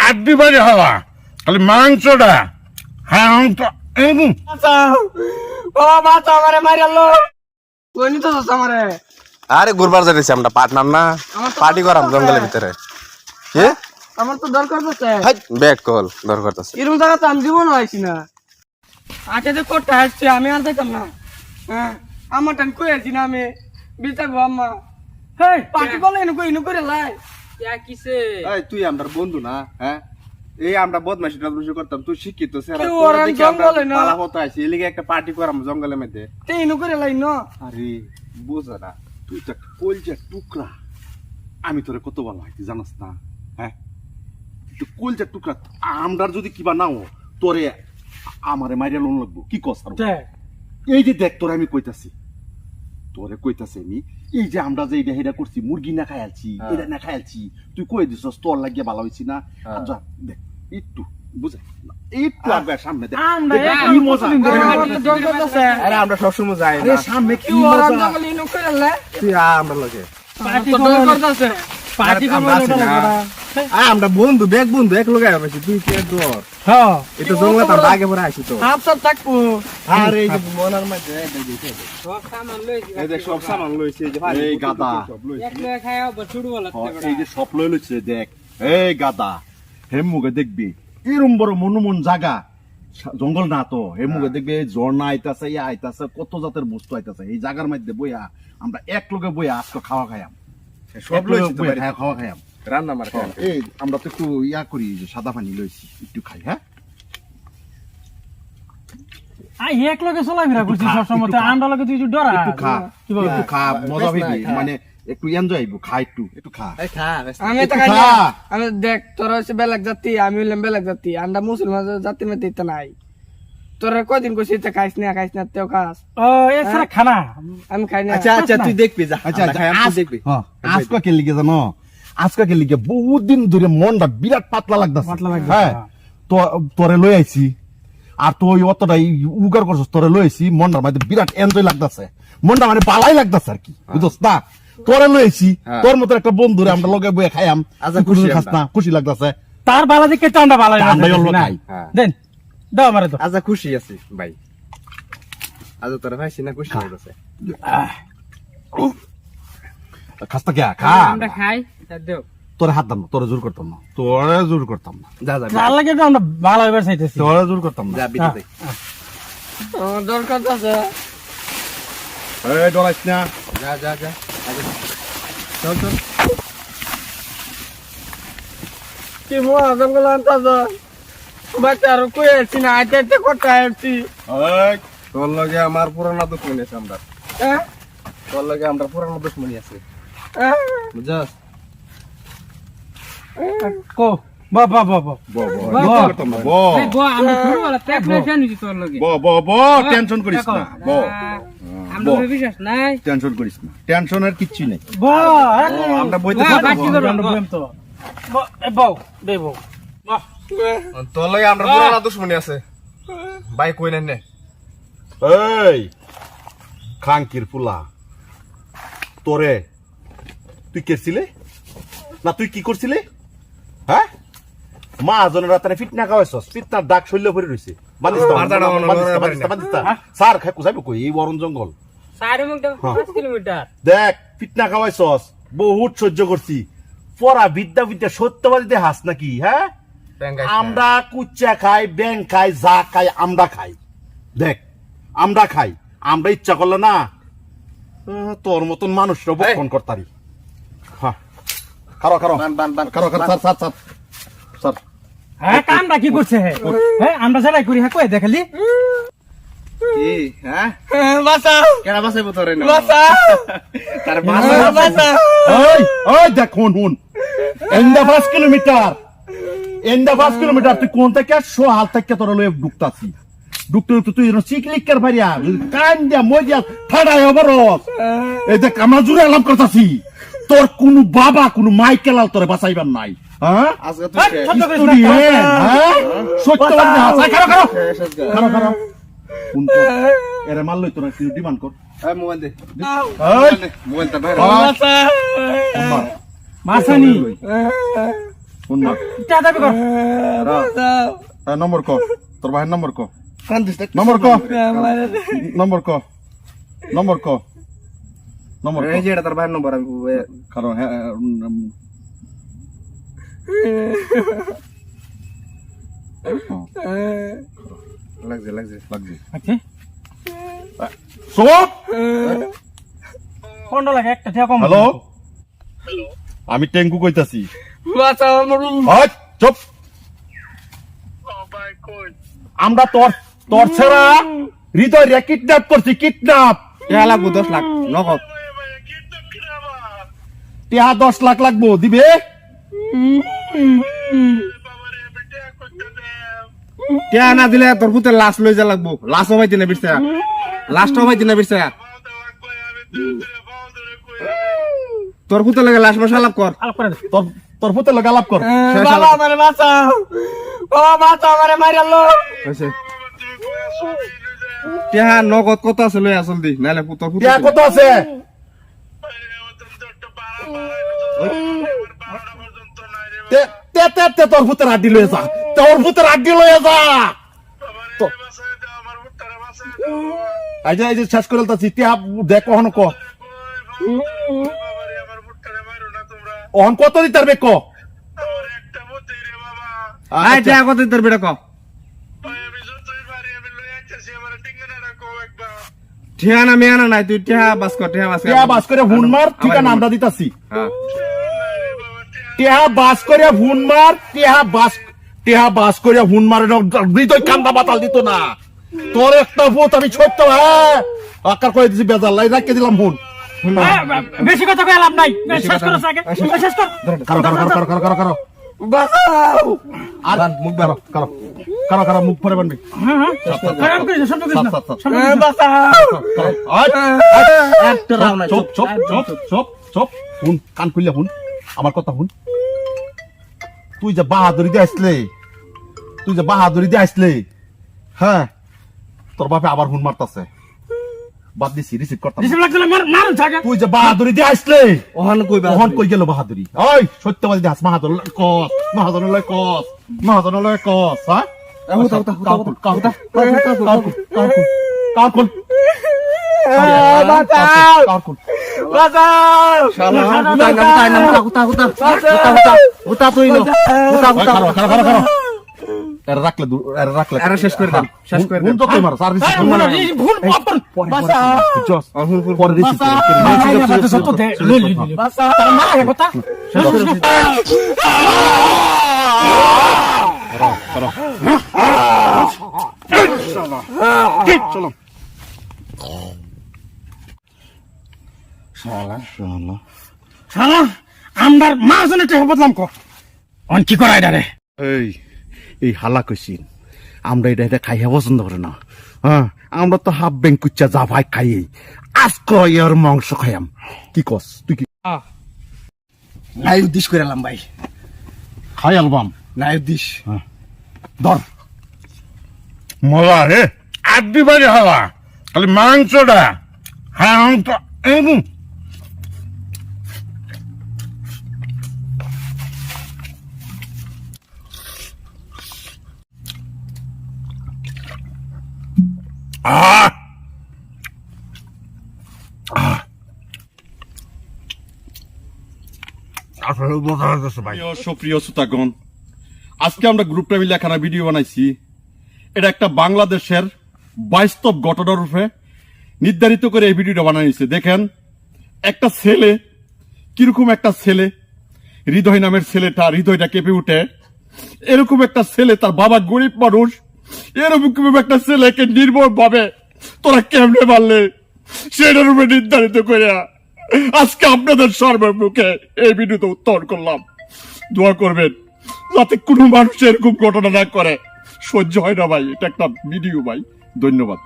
আড্ডি বাড়ি হওয়া খালি মাংসটা হ্যাঁ আরে ঘুরবার যাইতেছি আমরা পার্টনার না পার্টি করাম জঙ্গলের ভিতরে কি আমার তো দরকার আছে ব্যাগ কল দরকার আছে এরকম জায়গা তো আমি জীবন হয়েছি না আগে যে করতে আসছি আমি আর দেখতাম না হ্যাঁ আমার টান কই আছি না আমি বিচারবো আম্মা হেই পার্টি করলে এনে কই এনে করে লাই কিসে এই তুই আমার বন্ধু না হ্যাঁ এই আমরা বদমাশি টদমাশি করতাম তুই শিক্ষিত স্যার তুই ওরা জঙ্গলে না। পালা হতো আইছি এলিগে একটা পার্টি করাম জঙ্গলের মধ্যে তে এনে করে লাই না আরে বুঝা না তুই তো একটা কলজার টুকরা আমি তোরে কত ভালো হয় তুই জানাস না হ্যাঁ তুই কলজার টুকরা আমরার যদি কিবা নাও তোরে আমারে মাইরা লোন লাগবো কি কস আর এই যে দেখ তোরে আমি কইতাছি তোরে কইতাছি আমি এই যে আমরা যে এটা হেডা করছি মুরগি না খাইছি এটা না খাইছি তুই কই দিছস তোর লাগিয়ে ভালো হইছি না যা দেখ একটু বুঝা একটু আগে সামনে দেখ কি মজা আরে আমরা সবসময় যাই আরে সামনে কি ওরা মজা জঙ্গলে এনে করে লাই তুই আমরা লগে পার্টি করতেছে পার্টি আমরা বন্ধু ব্যাগ বন্ধু এক লগে আইছি তুই কি দর হ্যাঁ এটা জঙ্গলে তো আগে পরে আইছি তো হাফ সব থাকবো আরে এই যে মনার মধ্যে সব সামান লইছি এই দেখ সব সামান লইছে এই যে এই গাদা একলা খায়া বছড়ু বলা এই যে সব লই লইছে দেখ এই গাদা হেমুগে দেখবি এরম বড় মনুমন জায়গা জঙ্গল না তো হেমুগে দেখবি ঝর্ণা আইতাছে ইয়া আইতাছে কত জাতের বস্তু আইতাছে এই জায়গার মধ্যে বইয়া আমরা এক লগে বইয়া আজকে খাওয়া খাইয়াম সব লইছি তো বাড়ি খাওয়া খাইয়াম রান্না মার খাই এই আমরা তো একটু ইয়া করি যে সাদা পানি লইছি একটু খাই হ্যাঁ আই এক লগে চলাফেরা করছি সব সময় আমরা লগে তুই ডরা একটু খা একটু খা মজা হইবি মানে একটু এনজয় হইব খা একটু খা এই খা আমি তো খাই আমি দেখ তোরা হচ্ছে বেলাক জাতি আমি হইলাম বেলাক জাতি আমরা মুসলমান জাতির মধ্যে ইতা নাই তোরা কয়দিন কইছিস এটা খাইস না তেও খাস ও এ সারা খানা আমি খাই না আচ্ছা আচ্ছা তুই দেখবি যা আচ্ছা আচ্ছা তুই দেখবি আজকে কে লিগে জানো আজকে কে লিগে বহুত দিন ধরে মনটা বিরাট পাতলা লাগতাছে হ্যাঁ তো তোরে লই আইছি আর তুই অতটাই উগার করছস তোরে লই আইছি মনটার মধ্যে বিরাট এনজয় লাগতাছে মনটা মানে পালাই লাগতাছে আর কি বুঝছস না তোরে লই আইছি তোর মতো একটা বন্ধুরে আমরা লগে বইয়া খাইয়াম আচ্ছা খুশি খাস না খুশি লাগতাছে তার বালা দিকে চান্ডা বালা আমরাই অল্প খাই দেন দাও আমারে তো আচ্ছা খুশি আছি ভাই আজ তোরা ভাইছি না খুশি হয়ে গেছে খাস্তা কে খা আমরা খাই দেও তোরে হাত দাম তোরে জোর করতাম না যা যা তার লাগে তো আমরা ভালো হইবার চাইতেছি তোরে জোর করতাম না যা বিতে দে দরকার আছে এই ডরাইস না যা যা যা চল চল কি মোয়া জঙ্গল আনতাছ বাচ্চার কই আছি না আইতে করতে আইছি এই তোর লগে আমার পুরানা দুশ্মনী আছে আমরা হ্যাঁ তোর লগে আমরা পুরানা দুশ্মনী আছে বুঝছস কো বা বা বা বা ব আমরা শুরু হলো প্রেপারেশন হইছি তোর লগে টেনশন করিস না আমরা বিশ্বাস নাই টেনশন করিস না টেনশনের কিচ্ছু নেই আমরা বইতে বাকি করব আমরা বইম তো বউ দেব তোর লগে আমরা পুরানা দুশ্মনী আছে ভাই কই নেন নে এই খাঙ্কির ফুলা তোরে তুই কেছিলি না তুই কি করছিলি হ্যাঁ মা জনের রাতে ফিটনা খাওয়াইছস ফিটনার দাগ শৈল্য ভরে রইছে স্যার খাই কোথায় কই এই বরণ জঙ্গল 5 কিলোমিটার দেখ ফিটনা খাওয়াইছস বহুত সহ্য করছি পড়া বিদ্যা সত্যবাদীতে হাস নাকি হ্যাঁ আমরা কুচ্চা খাই ব্যাং খাই যা খাই আমরা খাই দেখ আমরা খাই আমরা ইচ্ছা করলে না তোর মতন মানুষরা বক্ষণ করতারি হ্যাঁ খারো স্যার হ্যাঁ কামটা কি করছে হ্যাঁ আমরা যাই করি হ্যাঁ কই দেখালি কি হ্যাঁ বাঁচাও কেনা বাসাইবো তোরে না বাঁচাও তার বাঁচাও ওই দেখ হুন এন্ডা 5 কিলোমিটার তুই কোন থেকে হাল থেকে তোর লয়ে ঢুকতাছি ঢুকতে তুই চিকলিকার ভারিয়া কান দিয়া মজিয়া ঠাড়াই অবরস এই দেখ আমরা জুড়ে আলাপ করতাছি তোর কোন বাবা কোন মাইকেলাল তোরে বাঁচাইবার নাই হ্যাঁ আজকে তুই সত্যবাদী ফোন কর এরা মারলই তোরা কিছু ডিমান্ড কর এই মোবাইল দে এই মোবাইলটা বাইরে ফোন মার মাসানি ফোন মার দাবি কর নম্বর ক তোর ভাইয়ের নম্বর ক কান্দিস না নম্বর ক নম্বর ক নম্বর ক নম্বর এই যে এটা তোর ভাইয়ের নম্বর আমি কারণ হ্যাঁ লাগছে লাগছে লাগবে আচ্ছা সব 15 লাখ একটা টাকা কম হ্যালো আমি টেঙ্কু কইতাছি বাঁচাও আমার হট চুপ আমরা তোর তোর ছেড়া হৃদয় রে কিডন্যাপ করছি কিডন্যাপ টাকা লাগবো 10 লাখ নগদ টিয়া 10 লাখ লাগবো দিবে টাকা না দিলে তোর পুতের লাশ লই যা লাগবো লাশ হবাইতে না বিরসা লাশটা হবাইতে না বিরসা তোর পুতের লাগে লাশ মশা লাভ কর আলাপ করে দে তোর তোর পুতে লাগা লাভ কর বাবা আমারে বাঁচাও বাবা বাঁচাও আমারে মাইরালো হইছে টাকা নগদ কত আছে লই আসল দি নালে তোর পুতের টিয়া কত আছে তে তে তে তে তোর পুতের আড্ডি লয়ে যা তোর পুতের আড্ডি লয়ে যা এই যে শেষ করে তাছি টিয়া দেখ কখনো ক অহন কত দিতে পারবে ক আই টাকা কত তোর বেটা ক ঠিকানা মেয়ানা নাই তুই টাকা বাস কর টাকা বাস কর টিয়া বাস করে হুন মার ঠিকানা আমরা দিতাছি হ্যাঁ টিয়া বাস করে হুন মার টিয়া বাস করে হুন মারে হৃদয় কান্দা বাতাল দিত না তোর একটা ভূত আমি ছোট্ট হ্যাঁ আকার করে দিছি বেজাল লাই রাখতে দিলাম হুন বেশি কথা কই লাভ নাই শেষ করো আগে শেষ কর কারো বাঁচাও আর মুখ বেরো কারো মুখ পরে বানবি খারাপ করিস সব করিস না বাঁচাও চুপ হুন কান খুললে হুন আমার কথা হুন তুই যে বাহাদুরি দিয়ে আসলে হ্যাঁ তোর বাপে আবার হুন মারতাছে বাদ দিছি রিসিভ করতাম রিসিভ লাগলে মার থাকে তুই যে বাহাদুরি দিয়ে আসলে ওহান কইবা ওহন কই গেল বাহাদুরি ওই সত্যবাদী দাস বাহাদুর মহাজন লয় কস হ্যাঁ আরে শেষ করে দাও শেষ করে দাও ভুল আপন কথা শালা আমদার মাঝনে টাকা বদলাম কো অন কি করাই দারে এই হালা কইছিন আমরা এটা খাইয়া পছন্দ করে না হ্যাঁ আমরা তো হাফ ব্যাংক কুচ্চা যা ভাই খাই আজকে এর মাংস খাইয়াম কি কস তুই কি নাই উদ্দেশ্য করে এলাম ভাই খাই অ্যালবাম নাই উদ্দেশ্য ধর মজা রে আড্ডি বাড়ি হাওয়া খালি মাংসটা হ্যাঁ আসলে বোঝা যাচ্ছে ভাই সুপ্রিয় শ্রোতাগণ আজকে আমরা গ্রুপটা মিলে একখানা ভিডিও বানাইছি এটা একটা বাংলাদেশের বাস্তব ঘটনার রূপে নির্ধারিত করে এই ভিডিওটা বানাইছে দেখেন একটা ছেলে কিরকম একটা ছেলে হৃদয় নামের ছেলেটা হৃদয়টা কেঁপে উঠে এরকম একটা ছেলে তার বাবা গরিব মানুষ এরকম একটা ছেলেকে নির্মম ভাবে তোরা কেমনে মারলে সেটার রূপে নির্ধারিত করে আজকে আপনাদের সর্বমুখে এই ভিডিওতে উত্তর করলাম দোয়া করবেন যাতে কোনো মানুষ এরকম ঘটনা না করে সহ্য হয় না ভাই এটা একটা ভিডিও ভাই ধন্যবাদ